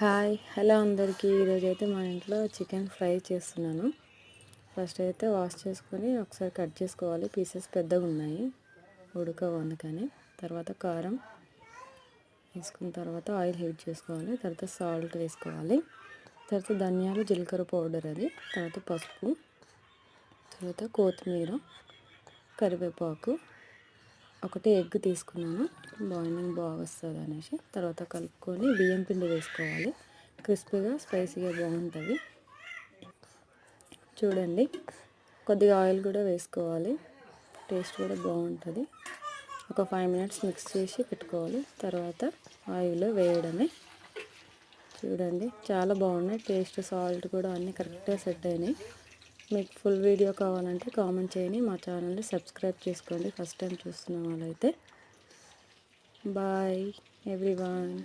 Hi hello అందరికీ. ఈరోజైతే మా ఇంట్లో చికెన్ ఫ్రై చేస్తున్నాను. ఫస్ట్ అయితే వాష్ చేసుకొని ఒకసారి కట్ చేసుకోవాలి. పీసెస్ పెద్దగా ఉన్నాయి, ఉడకవు అందుకని. తర్వాత కారం వేసుకున్న తర్వాత ఆయిల్ హీట్ చేసుకోవాలి. తర్వాత సాల్ట్ వేసుకోవాలి. తర్వాత ధనియాలు జీలకర్ర పౌడర్ అది. తర్వాత పసుపు, తర్వాత కొత్తిమీర, కరివేపాకు, ఒకటి ఎగ్ తీసుకున్నాను, బాయిలింగ్ బాగా వస్తుంది అనేసి. తర్వాత కలుపుకొని బియ్యం పిండి వేసుకోవాలి. క్రిస్పీగా స్పైసీగా బాగుంటుంది. చూడండి, కొద్దిగా ఆయిల్ కూడా వేసుకోవాలి, టేస్ట్ కూడా బాగుంటుంది. ఒక 5 మినిట్స్ మిక్స్ చేసి పెట్టుకోవాలి. తర్వాత ఆయిల్లో వేయడమే. చూడండి, చాలా బాగున్నాయి. టేస్ట్, సాల్ట్ కూడా అన్నీ కరెక్ట్గా సెట్ అయినాయి. మీకు ఫుల్ వీడియో కావాలంటే కామెంట్ చేయండి. మా ఛానల్ని సబ్స్క్రైబ్ చేసుకోండి ఫస్ట్ టైం చూస్తున్న వాళ్ళైతే. Bye everyone.